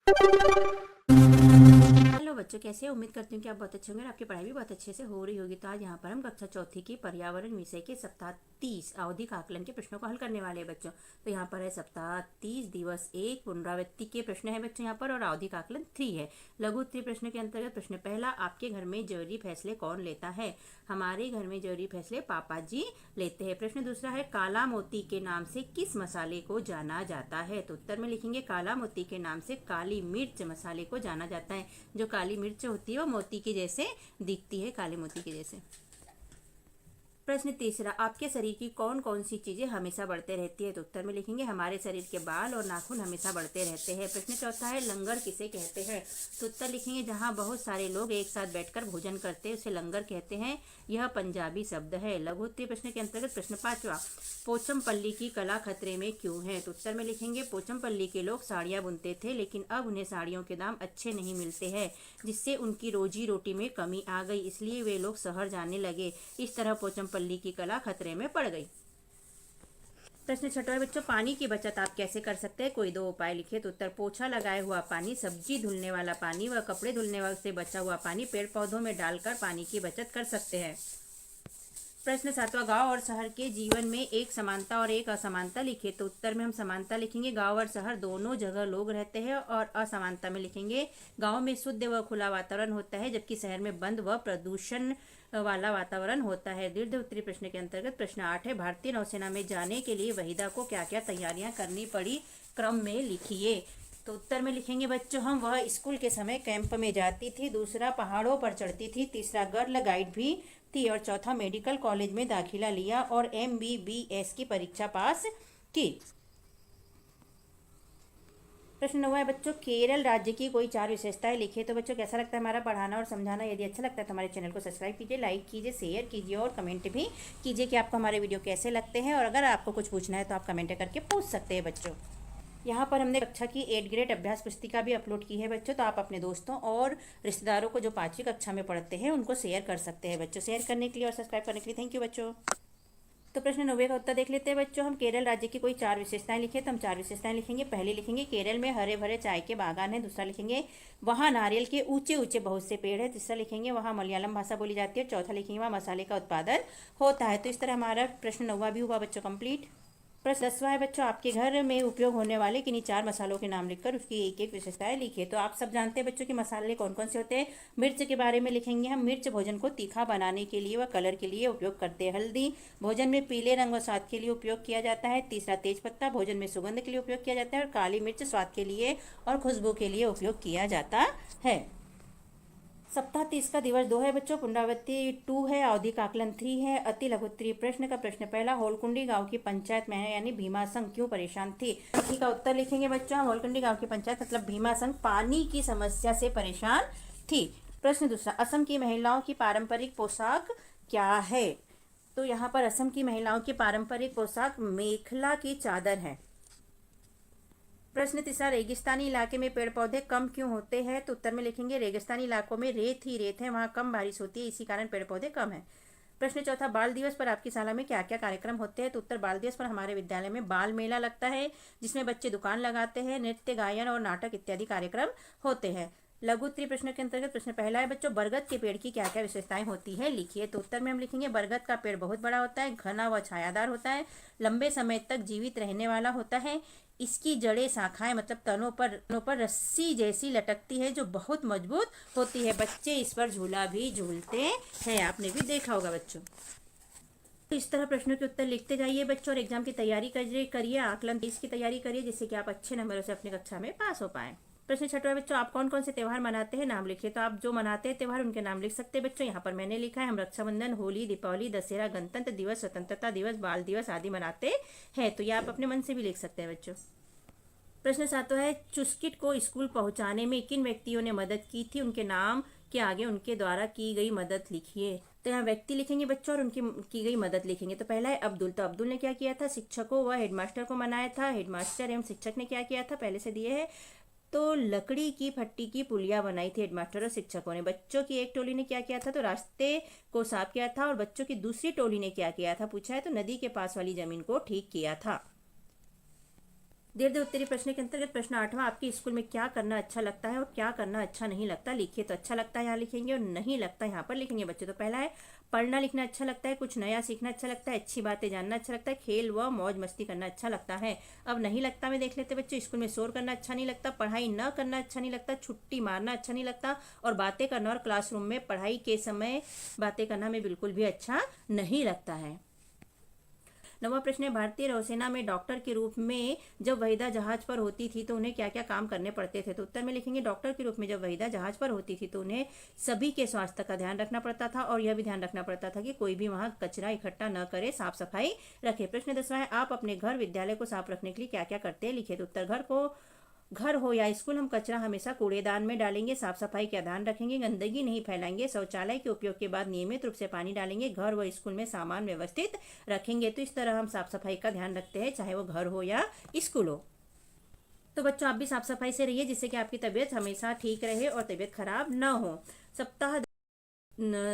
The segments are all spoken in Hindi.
हेलो बच्चों, कैसे हैं? उम्मीद करती हूँ कि आप बहुत अच्छे होंगे और आपकी पढ़ाई भी बहुत अच्छे से हो रही होगी। तो आज यहाँ पर हम कक्षा चौथी की पर्यावरण विषय के सप्ताह 30 आवधिक आकलन के प्रश्नों को हल करने वाले हैं बच्चों। तो यहाँ पर है सप्ताह 30 दिवस 1 पुनरावृत्ति के प्रश्न है बच्चों यहाँ पर, और आवधिक आकलन 3 है। लघु उत्तरीय प्रश्न के अंतर्गत प्रश्न पहला, आपके घर में जरूरी फैसले कौन लेता है? हमारे घर में जरूरी फैसले पापा जी लेते हैं। प्रश्न दूसरा है, काला मोती के नाम से किस मसाले को जाना जाता है? तो उत्तर में लिखेंगे काला मोती के नाम से काली मिर्च मसाले को जाना जाता है। जो काली मिर्च होती है वो मोती की जैसे दिखती है, काले मोती के जैसे। प्रश्न तीसरा, आपके शरीर की कौन कौन सी चीजें हमेशा बढ़ते रहती है? तो उत्तर में लिखेंगे हमारे शरीर के बाल और नाखून हमेशा बढ़ते रहते हैं। प्रश्न चौथा है, लंगर किसे कहते हैं? तो उत्तर लिखेंगे जहां बहुत सारे लोग एक साथ बैठकर भोजन करते हैं उसे लंगर कहते हैं। यह पंजाबी शब्द है। लघु उत्तरीय प्रश्न के अंतर्गत प्रश्न पांचवा, पोचमपल्ली की कला खतरे में क्यों है? तो उत्तर में लिखेंगे पोचमपल्ली के लोग साड़ियां बुनते थे, लेकिन अब उन्हें साड़ियों के दाम अच्छे नहीं मिलते हैं, जिससे उनकी रोजी रोटी में कमी आ गई, इसलिए वे लोग शहर जाने लगे। इस तरह पोचमपल्ली की कला खतरे में पड़ गई। प्रश्न छठवां है बच्चों, पानी की बचत आप कैसे कर सकते हैं? कोई 2 उपाय लिखिए। तो उत्तर, पोछा लगाए हुआ पानी, सब्जी धुलने वाला पानी व कपड़े धुलने से बचा हुआ पानी पेड़ पौधों में डालकर पानी की बचत कर सकते हैं। प्रश्न सातवां, गांव और शहर के जीवन में एक समानता और एक असमानता लिखिए। तो उत्तर में हम समानता लिखेंगे, गांव और शहर दोनों जगह लोग रहते हैं, और असमानता में लिखेंगे गांव में शुद्ध व खुला वातावरण होता है, जबकि शहर में बंद व प्रदूषण वाला वातावरण होता है। दीर्घ उत्तरीय प्रश्न के अंतर्गत प्रश्न 8 है, भारतीय नौसेना में जाने के लिए वहीदा को क्या क्या तैयारियां करनी पड़ी, क्रम में लिखिए। तो उत्तर में लिखेंगे बच्चों हम, वह स्कूल के समय कैंप में जाती थी, दूसरा पहाड़ों पर चढ़ती थी, तीसरा गर्ल गाइड भी थी, और चौथा मेडिकल कॉलेज में दाखिला लिया और MBBS की परीक्षा पास की। प्रश्न 9 है बच्चों, केरल राज्य की कोई 4 विशेषताएं लिखिए। तो बच्चों, कैसा लगता है हमारा पढ़ाना और समझाना? यदि अच्छा लगता है तो हमारे चैनल को सब्सक्राइब कीजिए, लाइक कीजिए, शेयर कीजिए और कमेंट भी कीजिए कि आपको हमारे वीडियो कैसे लगते हैं। और अगर आपको कुछ पूछना है तो आप कमेंट करके पूछ सकते हैं बच्चों। यहाँ पर हमने कक्षा की 8 ग्रेड अभ्यास पुस्तिका भी अपलोड की है बच्चों, तो आप अपने दोस्तों और रिश्तेदारों को जो 5वीं कक्षा में पढ़ते हैं उनको शेयर कर सकते हैं बच्चों। शेयर करने के लिए और सब्सक्राइब करने के लिए थैंक यू बच्चों। तो प्रश्न 9 का उत्तर देख लेते हैं बच्चों हम, केरल राज्य की कोई 4 विशेषताएं लिखे। तो हम 4 विशेषताएं लिखेंगे। पहले लिखेंगे केरल में हरे भरे चाय के बागान है। दूसरा लिखेंगे वहाँ नारियल के ऊंचे ऊंचे बहुत से पेड़ है। तीसरा लिखेंगे वहाँ मलयालम भाषा बोली जाती है। चौथा लिखेंगे वहाँ मसाले का उत्पादन होता है। तो इस तरह हमारा प्रश्न 9 भी हुआ बच्चों कंप्लीट। प्रश्न 10वां है बच्चों, आपके घर में उपयोग होने वाले किन्हीं 4 मसालों के नाम लिखकर उसकी एक एक विशेषताएं लिखिए। तो आप सब जानते हैं बच्चों कि मसाले कौन कौन से होते हैं। मिर्च के बारे में लिखेंगे हम, मिर्च भोजन को तीखा बनाने के लिए व कलर के लिए उपयोग करते हैं। हल्दी भोजन में पीले रंग व स्वाद के लिए उपयोग किया जाता है। तीसरा, तेज पत्ता भोजन में सुगंध के लिए उपयोग किया जाता है, और काली मिर्च स्वाद के लिए और खुशबू के लिए उपयोग किया जाता है। सप्ताह 30 का दिवस 2 है बच्चों, पुनरावृत्ति 2 है, आवधिक आकलन 3 है। अति लघुत्तरीय प्रश्न का प्रश्न पहला, होलकुंडी गांव की पंचायत में यानी भीमासंघ क्यों परेशान थी? इसी का उत्तर लिखेंगे बच्चों, होलकुंडी गांव की पंचायत मतलब भीमासंघ पानी की समस्या से परेशान थी। प्रश्न दूसरा, असम की महिलाओं की पारंपरिक पोशाक क्या है? तो यहाँ पर असम की महिलाओं की पारंपरिक पोशाक मेखला की चादर है। प्रश्न तीसरा, रेगिस्तानी इलाके में पेड़ पौधे कम क्यों होते हैं? तो उत्तर में लिखेंगे रेगिस्तानी इलाकों में रेत ही रेत है, वहाँ कम बारिश होती है, इसी कारण पेड़ पौधे कम है। प्रश्न चौथा, बाल दिवस पर आपकी शाला में क्या क्या कार्यक्रम होते हैं? तो उत्तर, बाल दिवस पर हमारे विद्यालय में बाल मेला लगता है, जिसमें बच्चे दुकान लगाते हैं, नृत्य गायन और नाटक इत्यादि कार्यक्रम होते हैं। लघु उत्तरीय प्रश्न के अंतर्गत प्रश्न पहला है बच्चों, बरगद के पेड़ की क्या क्या विशेषताएं होती है लिखिए। तो उत्तर में हम लिखेंगे बरगद का पेड़ बहुत बड़ा होता है, घना व छायादार होता है, लंबे समय तक जीवित रहने वाला होता है, इसकी जड़ें शाखाएं मतलब तनों पर रस्सी जैसी लटकती है जो बहुत मजबूत होती है। बच्चे इस पर झूला भी झूलते हैं, आपने भी देखा होगा बच्चों। तो इस तरह प्रश्नों के उत्तर लिखते जाइए बच्चों और एग्जाम की तैयारी करिए, आकलन 30 की तैयारी करिए, जिससे कि आप अच्छे नंबरों से अपनी कक्षा में पास हो पाएं। प्रश्न छठवां बच्चों, आप कौन कौन से त्यौहार मनाते हैं नाम लिखिए। तो आप जो मनाते हैं त्यौहार उनके नाम लिख सकते हैं बच्चों। यहाँ पर मैंने लिखा है हम रक्षाबंधन, होली, दीपावली, दशहरा, गणतंत्र दिवस, स्वतंत्रता दिवस, बाल दिवस आदि मनाते हैं। तो ये आप अपने मन से भी लिख सकते हैं बच्चों। प्रश्न 7 है, चुस्किट को स्कूल पहुंचाने में किन व्यक्तियों ने मदद की थी? उनके नाम के आगे उनके द्वारा की गई मदद लिखिए। तो यहाँ व्यक्ति लिखेंगे बच्चों और उनकी की गई मदद लिखेंगे। तो पहला है अब्दुल। तो अब्दुल ने क्या किया था? शिक्षकों व हेडमास्टर को मनाया था। हेडमास्टर एवं शिक्षक ने क्या किया था? पहले से दिए है, तो लकड़ी की फट्टी की पुलिया बनाई थी हेडमास्टर और शिक्षकों ने। बच्चों की एक टोली ने क्या किया था? तो रास्ते को साफ किया था। और बच्चों की दूसरी टोली ने क्या किया था पूछा है, तो नदी के पास वाली जमीन को ठीक किया था। देर दे उत्तरी प्रश्न के अंतर्गत प्रश्न 8वां, आपके स्कूल में क्या करना अच्छा लगता है और क्या करना अच्छा नहीं लगता लिखिए। तो अच्छा लगता है यहाँ लिखेंगे और नहीं लगता यहाँ पर लिखेंगे बच्चों। तो पहला है पढ़ना लिखना अच्छा लगता है, कुछ नया सीखना अच्छा लगता है, अच्छी बातें जानना अच्छा लगता है, खेल व मौज मस्ती करना अच्छा लगता है। अब नहीं लगता में देख लेते बच्चों। स्कूल में शोर करना अच्छा नहीं लगता, पढ़ाई न करना अच्छा नहीं लगता, छुट्टी मारना अच्छा नहीं लगता, और बातें करना और क्लासरूम में पढ़ाई के समय बातें करना हमें बिल्कुल भी अच्छा नहीं लगता है। 9वां प्रश्न है, भारतीय नौसेना में डॉक्टर के रूप में जब वहीदा जहाज पर होती थी तो उन्हें क्या क्या काम करने पड़ते थे। तो उत्तर में लिखेंगे डॉक्टर के रूप में जब वहीदा जहाज पर होती थी तो उन्हें सभी के स्वास्थ्य का ध्यान रखना पड़ता था और यह भी ध्यान रखना पड़ता था कि कोई भी वहां कचरा इकट्ठा न करे, साफ सफाई रखे। प्रश्न 10वां है, आप अपने घर विद्यालय को साफ रखने के लिए क्या क्या करते हैं लिखिए। तो उत्तर घर हो या स्कूल, हम कचरा हमेशा कूड़ेदान में डालेंगे, साफ सफाई का ध्यान रखेंगे, गंदगी नहीं फैलाएंगे, शौचालय के उपयोग के बाद नियमित रूप से पानी डालेंगे, घर व स्कूल में सामान व्यवस्थित रखेंगे। तो इस तरह हम साफ सफाई का ध्यान रखते हैं, चाहे वो घर हो या स्कूल हो। तो बच्चों आप भी साफ सफाई से रहिए जिससे कि आपकी तबीयत हमेशा ठीक रहे और तबीयत खराब न हो। सप्ताह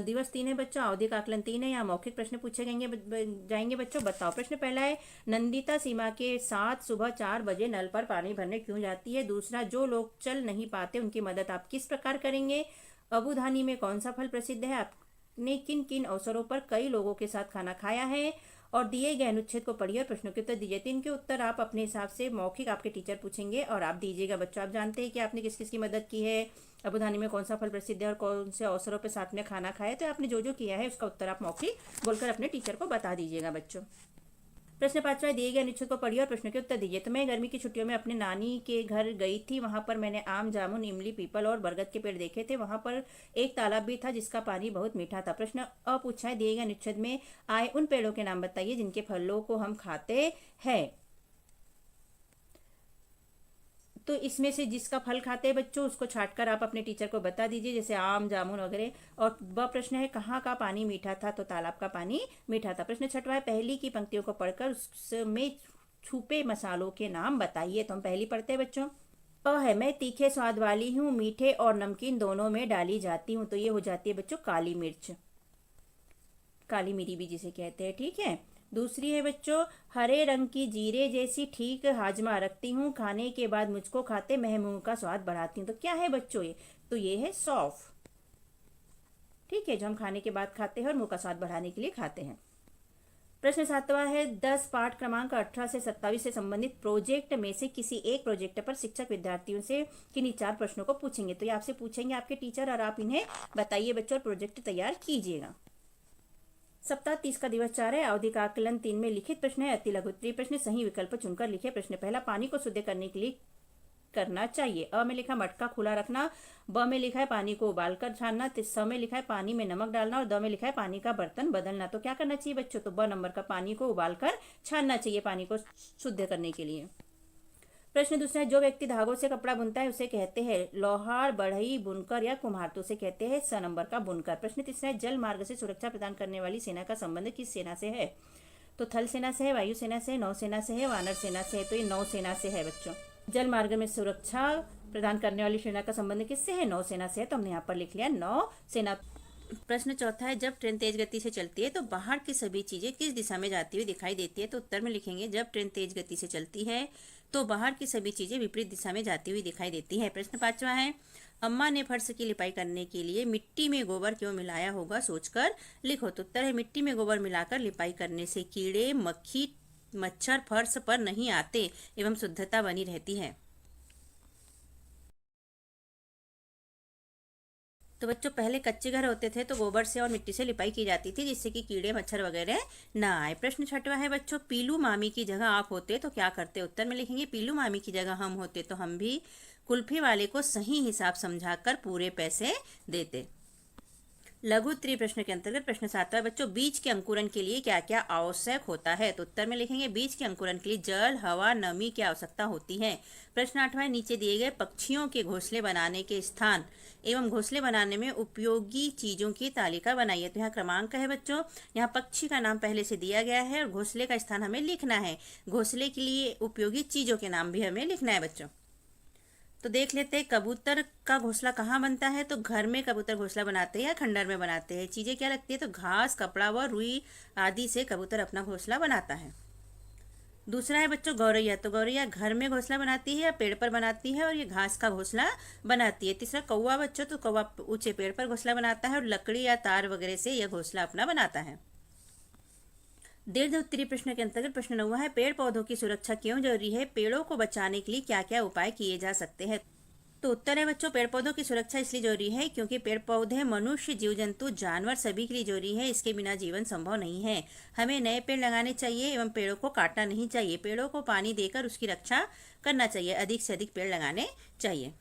दिवस 3 है बच्चों, आवधिक आकलन 3 है। यहाँ मौखिक प्रश्न पूछे जाएंगे बच्चों। बताओ। प्रश्न पहला है, नंदिता सीमा के साथ सुबह 4 बजे नल पर पानी भरने क्यों जाती है। दूसरा, जो लोग चल नहीं पाते उनकी मदद आप किस प्रकार करेंगे। अबुधानी में कौन सा फल प्रसिद्ध है। आपने किन किन अवसरों पर कई लोगों के साथ खाना खाया है। और दिए गए अनुच्छेद को पढ़िए और प्रश्नों के उत्तर दीजिए। 3 के उत्तर आप अपने हिसाब से मौखिक आपके टीचर पूछेंगे और आप दीजिएगा बच्चों। आप जानते हैं कि आपने किस किस की मदद की है, अबुधानी में कौन सा फल प्रसिद्ध है और कौन से अवसरों पर साथ में खाना खाया। तो आपने जो जो किया है उसका उत्तर आप मौखिक बोलकर अपने टीचर को बता दीजिएगा बच्चों। प्रश्न 5वां, दिए गए अनुच्छेद को पढ़िए और प्रश्नों के उत्तर दीजिए। तो मैं गर्मी की छुट्टियों में अपने नानी के घर गई थी। वहां पर मैंने आम, जामुन, इमली, पीपल और बरगद के पेड़ देखे थे। वहां पर एक तालाब भी था जिसका पानी बहुत मीठा था। प्रश्न अ पूछा है, दिए गए अनुच्छेद में आए उन पेड़ों के नाम बताइए जिनके फलों को हम खाते हैं। तो इसमें से जिसका फल खाते हैं बच्चों उसको छांटकर आप अपने टीचर को बता दीजिए, जैसे आम, जामुन वगैरह। और ब प्रश्न है, कहाँ का पानी मीठा था। तो तालाब का पानी मीठा था। प्रश्न 6वां है, पहली की पंक्तियों को पढ़कर उसमें छुपे मसालों के नाम बताइए। तो हम पहली पढ़ते हैं बच्चों। अ है, मैं तीखे स्वाद वाली हूँ, मीठे और नमकीन दोनों में डाली जाती हूँ। तो ये हो जाती है बच्चों काली मिर्च, काली मिरी भी जिसे कहते हैं, ठीक है। दूसरी है बच्चों, हरे रंग की जीरे जैसी ठीक हाजमा रखती हूँ, खाने के बाद मुझको खाते मैं मुंह का स्वाद बढ़ाती हूँ। तो क्या है बच्चों ये, तो ये है सौंफ, ठीक है, जो हम खाने के बाद खाते हैं और मुंह का स्वाद बढ़ाने के लिए खाते हैं। प्रश्न 7वां है, 10 पाठ क्रमांक 18 से 27 से संबंधित प्रोजेक्ट में से किसी एक प्रोजेक्ट पर शिक्षक विद्यार्थियों से किन्हीं 4 प्रश्नों को पूछेंगे। तो ये आपसे पूछेंगे आपके टीचर और आप इन्हें बताइए बच्चों और प्रोजेक्ट तैयार कीजिएगा। सप्ताह 30 का दिवस 4 है। आवधिक आकलन 3 में लिखित प्रश्न है, अति लघुत्तरीय प्रश्न, सही विकल्प चुनकर लिखे। प्रश्न पहला, पानी को शुद्ध करने के लिए करना चाहिए। अ में लिखा मटका खुला रखना, ब में लिखा है पानी को उबालकर छानना, स में लिखा है पानी में नमक डालना और द में लिखा है पानी का बर्तन बदलना। तो क्या करना चाहिए बच्चों, तो ब नंबर का पानी को उबालकर छानना चाहिए पानी को शुद्ध करने के लिए। प्रश्न दूसरा है, जो व्यक्ति धागों से कपड़ा बुनता है उसे कहते हैं लोहार, बढ़ई, बुनकर या कुम्हार। तो उसे कहते हैं स नंबर का बुनकर। प्रश्न तीसरा है, जल मार्ग से सुरक्षा प्रदान करने वाली सेना का संबंध किस सेना से है। तो थल सेना से है, वायु सेना से है, नौसेना से है, वानर सेना से है। तो ये नौसेना से है बच्चों। जल मार्ग में सुरक्षा प्रदान करने वाली सेना का संबंध किससे है, नौसेना से है। तो हमने यहाँ पर लिख लिया नौसेना। प्रश्न चौथा है, जब ट्रेन तेज गति से चलती है तो बाहर की सभी चीजें किस दिशा में जाती हुई दिखाई देती है। तो उत्तर में लिखेंगे, जब ट्रेन तेज गति से चलती है तो बाहर की सभी चीजें विपरीत दिशा में जाती हुई दिखाई देती है। प्रश्न 5वां है, अम्मा ने फर्श की लिपाई करने के लिए मिट्टी में गोबर क्यों मिलाया होगा, सोचकर लिखो। तो उत्तर है, मिट्टी में गोबर मिलाकर लिपाई करने से कीड़े, मक्खी, मच्छर फर्श पर नहीं आते एवं शुद्धता बनी रहती है। तो बच्चों पहले कच्चे घर होते थे तो गोबर से और मिट्टी से लिपाई की जाती थी जिससे कि कीड़े मच्छर वगैरह ना आए। प्रश्न 6वां है बच्चों, पीलू मामी की जगह आप होते तो क्या करते। उत्तर में लिखेंगे, पीलू मामी की जगह हम होते तो हम भी कुल्फी वाले को सही हिसाब समझाकर पूरे पैसे देते। लघु उत्तरीय प्रश्न के अंतर्गत प्रश्न 7वां बच्चों, बीज के अंकुरन के लिए क्या क्या आवश्यक होता है। तो उत्तर में लिखेंगे, बीज के अंकुरन के लिए जल, हवा, नमी की आवश्यकता होती है। प्रश्न 8वां, नीचे दिए गए पक्षियों के घोंसले बनाने के स्थान एवं घोंसले बनाने में उपयोगी चीजों की तालिका बनाइए। तो यहाँ क्रमांक है बच्चों, यहाँ पक्षी का नाम पहले से दिया गया है और घोंसले का स्थान हमें लिखना है। घोंसले के लिए उपयोगी चीजों के नाम भी हमें लिखना है बच्चों। तो देख लेते हैं कबूतर का घोंसला कहाँ बनता है। तो घर में कबूतर घोंसला बनाते हैं या खंडर में बनाते हैं। चीजें क्या लगती है, तो घास, कपड़ा व रुई आदि से कबूतर अपना घोंसला बनाता है। दूसरा है बच्चों गौरैया। तो गौरैया घर में घोंसला बनाती है या पेड़ पर बनाती है, और ये घास का घोंसला बनाती है। तीसरा कौवा बच्चों, तो कौवा ऊंचे पेड़ पर घोंसला बनाता है और लकड़ी या तार वगैरह से यह घोंसला अपना बनाता है। दीर्घ उत्तरीय प्रश्न के अंतर्गत प्रश्न 9 है, पेड़ पौधों की सुरक्षा क्यों जरूरी है, पेड़ों को बचाने के लिए क्या क्या उपाय किए जा सकते हैं। तो उत्तर है बच्चों, पेड़ पौधों की सुरक्षा इसलिए जरूरी है क्योंकि पेड़ पौधे मनुष्य, जीव जंतु, जानवर सभी के लिए जरूरी है। इसके बिना जीवन संभव नहीं है। हमें नए पेड़ लगाने चाहिए एवं पेड़ों को काटना नहीं चाहिए। पेड़ों को पानी देकर उसकी रक्षा करना चाहिए। अधिक से अधिक पेड़ लगाने चाहिए।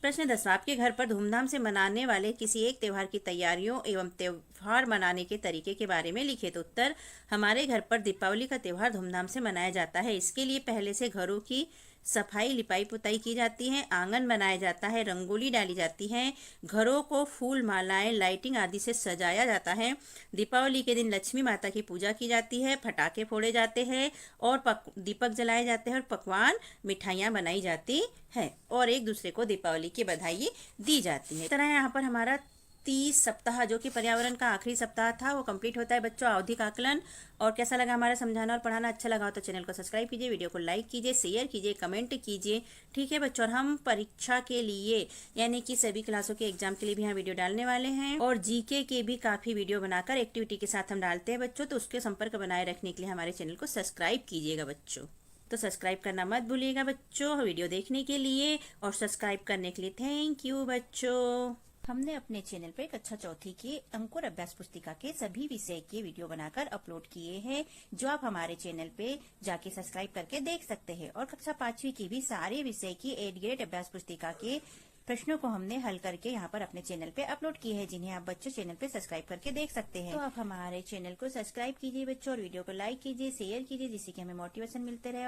प्रश्न 10, आपके घर पर धूमधाम से मनाने वाले किसी एक त्योहार की तैयारियों एवं त्योहार मनाने के तरीके के बारे में लिखिए। तो उत्तर, हमारे घर पर दीपावली का त्योहार धूमधाम से मनाया जाता है। इसके लिए पहले से घरों की सफाई, लिपाई पुताई की जाती है, आंगन बनाया जाता है, रंगोली डाली जाती है, घरों को फूल, मालाएं, लाइटिंग आदि से सजाया जाता है। दीपावली के दिन लक्ष्मी माता की पूजा की जाती है, पटाखे फोड़े जाते हैं और दीपक जलाए जाते हैं और पकवान, मिठाइयाँ बनाई जाती है और एक दूसरे को दीपावली की बधाई दी जाती है। इस तरह यहाँ पर हमारा 30 सप्ताह जो कि पर्यावरण का आखिरी सप्ताह था वो कंप्लीट होता है बच्चों। आवधिक आकलन। और कैसा लगा हमारा समझाना और पढ़ाना, अच्छा लगा हो तो चैनल को सब्सक्राइब कीजिए, वीडियो को लाइक कीजिए, शेयर कीजिए, कमेंट कीजिए। ठीक है बच्चों, और हम परीक्षा के लिए यानी कि सभी क्लासों के एग्जाम के लिए भी यहाँ वीडियो डालने वाले हैं और जीके के भी काफी वीडियो बनाकर एक्टिविटी के साथ हम डालते हैं बच्चों। तो उसके संपर्क बनाए रखने के लिए हमारे चैनल को सब्सक्राइब कीजिएगा बच्चों। तो सब्सक्राइब करना मत भूलिएगा बच्चों वीडियो देखने के लिए, और सब्सक्राइब करने के लिए थैंक यू बच्चों। हमने अपने चैनल पर कक्षा चौथी के अंकुर अभ्यास पुस्तिका के सभी विषय के वीडियो बनाकर अपलोड किए हैं, जो आप हमारे चैनल पे जाके सब्सक्राइब करके देख सकते हैं। और कक्षा 5वीं की भी सारे विषय की 8 ग्रेड अभ्यास पुस्तिका के प्रश्नों को हमने हल करके यहाँ पर अपने चैनल पे अपलोड किए हैं, जिन्हें आप बच्चों चैनल पे सब्सक्राइब करके देख सकते हैं। तो आप हमारे चैनल को सब्सक्राइब कीजिए बच्चों, और वीडियो को लाइक कीजिए, शेयर कीजिए, जिससे कि हमें मोटिवेशन मिलते रहे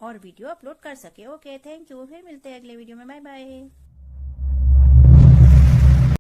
और वीडियो अपलोड कर सके। Okay, thank you. फिर मिलते हैं अगले वीडियो में। Bye bye.